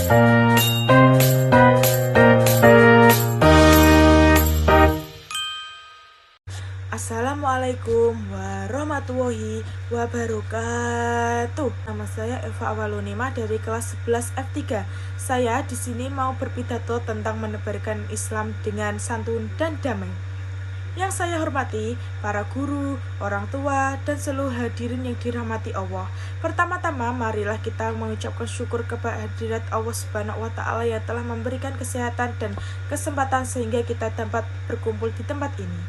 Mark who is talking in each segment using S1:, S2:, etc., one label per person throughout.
S1: Assalamualaikum warahmatullahi wabarakatuh. Nama saya Eva Awalunima dari kelas 11 F3. Saya di sini mau berpidato tentang menebarkan Islam dengan santun dan damai. Yang saya hormati para guru, orang tua, dan seluruh hadirin yang dirahmati Allah. Pertama-tama marilah kita mengucapkan syukur kepada hadirat Allah Subhanahu wa Ta'ala yang telah memberikan kesehatan dan kesempatan sehingga kita dapat berkumpul di tempat ini.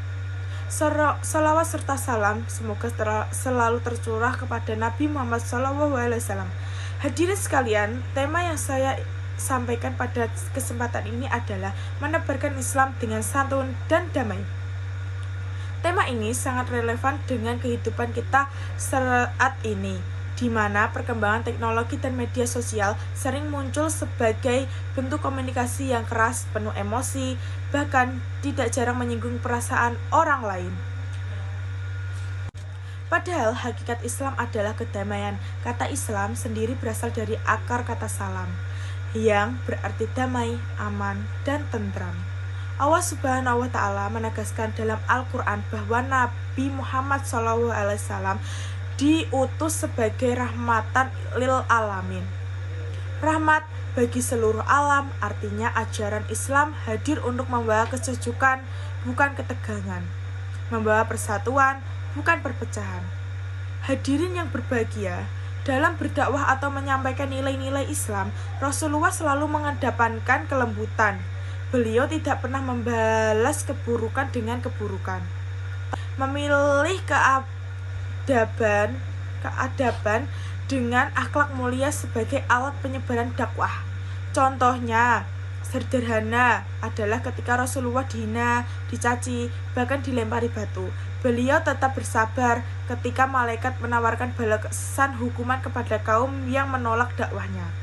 S1: Salawat serta salam semoga selalu tercurah kepada Nabi Muhammad SAW. Hadirin sekalian, tema yang saya sampaikan pada kesempatan ini adalah menebarkan Islam dengan santun dan damai. Tema ini sangat relevan dengan kehidupan kita saat ini, di mana perkembangan teknologi dan media sosial sering muncul sebagai bentuk komunikasi yang keras, penuh emosi, bahkan tidak jarang menyinggung perasaan orang lain. Padahal hakikat Islam adalah kedamaian. Kata Islam sendiri berasal dari akar kata salam, yang berarti damai, aman, dan tentram. Allah Subhanahu wa Ta'ala menegaskan dalam Al-Quran bahwa Nabi Muhammad SAW diutus sebagai rahmatan lil alamin. Rahmat bagi seluruh alam, artinya ajaran Islam hadir untuk membawa kesejukan, bukan ketegangan, membawa persatuan, bukan perpecahan. Hadirin yang berbahagia, dalam berdakwah atau menyampaikan nilai-nilai Islam, Rasulullah selalu mengedepankan kelembutan. Beliau tidak pernah membalas keburukan dengan keburukan. Memilih keadaban dengan akhlak mulia sebagai alat penyebaran dakwah. Contohnya sederhana adalah ketika Rasulullah dihina, dicaci, bahkan dilempari batu. Beliau tetap bersabar ketika malaikat menawarkan balasan hukuman kepada kaum yang menolak dakwahnya.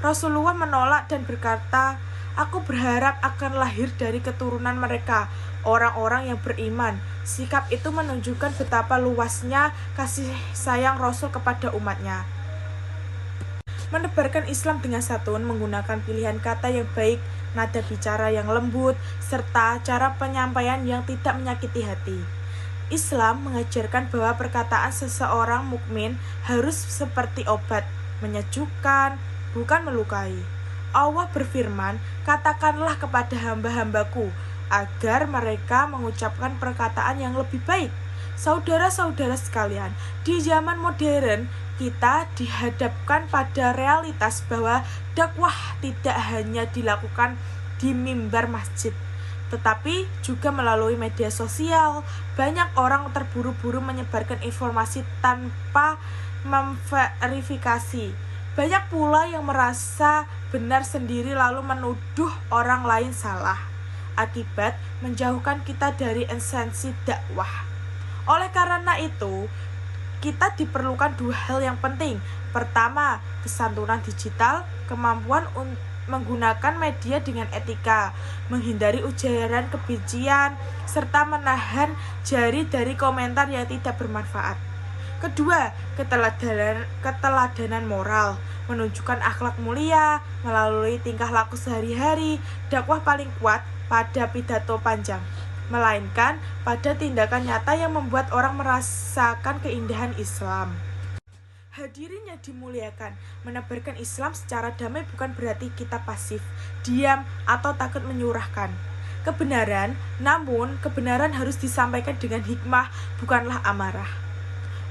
S1: Rasulullah menolak dan berkata, "Aku berharap akan lahir dari keturunan mereka, orang-orang yang beriman." Sikap itu menunjukkan betapa luasnya kasih sayang Rasul kepada umatnya. Menebarkan Islam dengan santun menggunakan pilihan kata yang baik, nada bicara yang lembut, serta cara penyampaian yang tidak menyakiti hati. Islam mengajarkan bahwa perkataan seseorang mukmin harus seperti obat, menyejukkan, bukan melukai. Allah berfirman, "Katakanlah kepada hamba-hambaku agar mereka mengucapkan perkataan yang lebih baik." Saudara-saudara sekalian, di zaman modern kita dihadapkan pada realitas bahwa dakwah tidak hanya dilakukan di mimbar masjid, tetapi juga melalui media sosial. Banyak orang terburu-buru menyebarkan informasi tanpa memverifikasi. Banyak pula yang merasa benar sendiri lalu menuduh orang lain salah, akibat menjauhkan kita dari esensi dakwah. Oleh karena itu, kita diperlukan dua hal yang penting. Pertama, kesantunan digital, kemampuan menggunakan media dengan etika, menghindari ujaran kebencian, serta menahan jari dari komentar yang tidak bermanfaat. Kedua, keteladanan moral, menunjukkan akhlak mulia melalui tingkah laku sehari-hari. Dakwah paling kuat pada pidato panjang, melainkan pada tindakan nyata yang membuat orang merasakan keindahan Islam. Hadirin yang dimuliakan, menebarkan Islam secara damai bukan berarti kita pasif, diam, atau takut menyurahkan namun kebenaran harus disampaikan dengan hikmah, bukanlah amarah.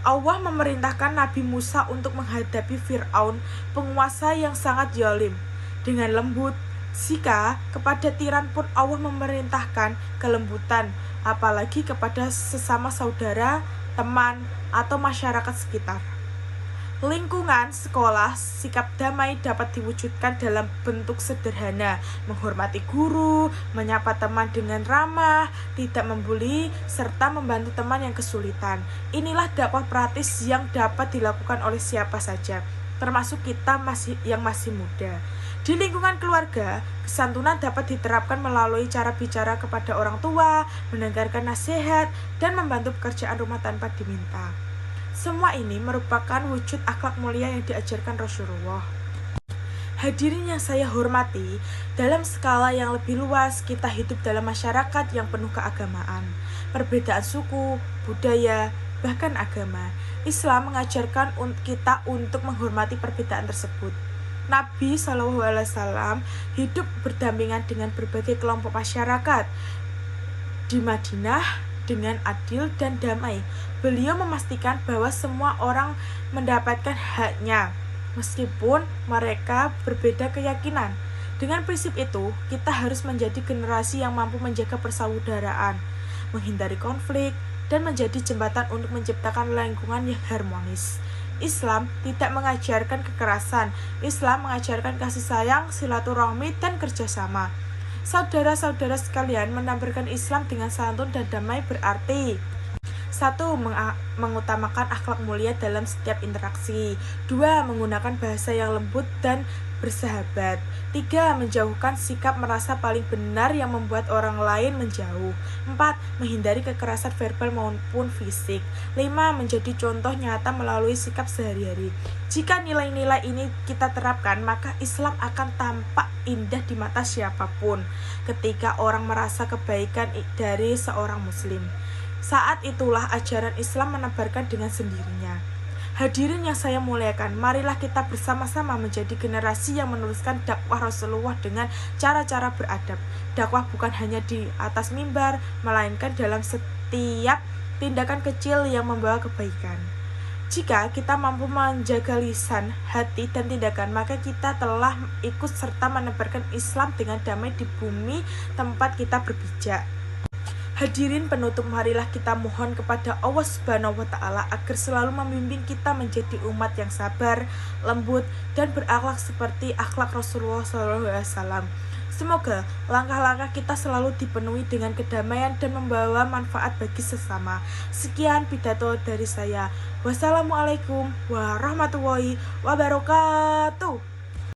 S1: Allah memerintahkan Nabi Musa untuk menghadapi Fir'aun, penguasa yang sangat zalim, dengan lembut. Jika kepada tiran pun Allah memerintahkan kelembutan, apalagi kepada sesama saudara, teman, atau masyarakat sekitar. Lingkungan sekolah, sikap damai dapat diwujudkan dalam bentuk sederhana, menghormati guru, menyapa teman dengan ramah, tidak membuli, serta membantu teman yang kesulitan. Inilah dakwah praktis yang dapat dilakukan oleh siapa saja, termasuk kita yang masih muda. Di lingkungan keluarga, kesantunan dapat diterapkan melalui cara bicara kepada orang tua, mendengarkan nasihat, dan membantu pekerjaan rumah tanpa diminta. Semua ini merupakan wujud akhlak mulia yang diajarkan Rasulullah. Hadirin yang saya hormati, dalam skala yang lebih luas, kita hidup dalam masyarakat yang penuh keagamaan, perbedaan suku, budaya, bahkan agama. Islam mengajarkan kita untuk menghormati perbedaan tersebut. Nabi SAW hidup berdampingan dengan berbagai kelompok masyarakat di Madinah dengan adil dan damai. Beliau memastikan bahwa semua orang mendapatkan haknya, meskipun mereka berbeda keyakinan. Dengan prinsip itu, kita harus menjadi generasi yang mampu menjaga persaudaraan, menghindari konflik, dan menjadi jembatan untuk menciptakan lingkungan yang harmonis. Islam tidak mengajarkan kekerasan. Islam mengajarkan kasih sayang, silaturahmi, dan kerjasama. Saudara-saudara sekalian, menampilkan Islam dengan santun dan damai berarti: 1. Mengutamakan akhlak mulia dalam setiap interaksi. 2. Menggunakan bahasa yang lembut dan bersahabat. 3. Menjauhkan sikap merasa paling benar yang membuat orang lain menjauh. 4. Menghindari kekerasan verbal maupun fisik. 5. Menjadi contoh nyata melalui sikap sehari-hari. Jika nilai-nilai ini kita terapkan, maka Islam akan tampak indah di mata siapapun ketika orang merasa kebaikan dari seorang muslim. Saat itulah ajaran Islam menebarkan dengan sendirinya. Hadirin yang saya muliakan, marilah kita bersama-sama menjadi generasi yang meneruskan dakwah Rasulullah dengan cara-cara beradab. Dakwah bukan hanya di atas mimbar, melainkan dalam setiap tindakan kecil yang membawa kebaikan. Jika kita mampu menjaga lisan, hati, dan tindakan, maka kita telah ikut serta menebarkan Islam dengan damai di bumi tempat kita berpijak. Hadirin penutup, marilah kita mohon kepada Allah Subhanahu wa Ta'ala agar selalu membimbing kita menjadi umat yang sabar, lembut, dan berakhlak seperti akhlak Rasulullah SAW. Semoga langkah-langkah kita selalu dipenuhi dengan kedamaian dan membawa manfaat bagi sesama. Sekian pidato dari saya. Wassalamualaikum warahmatullahi wabarakatuh.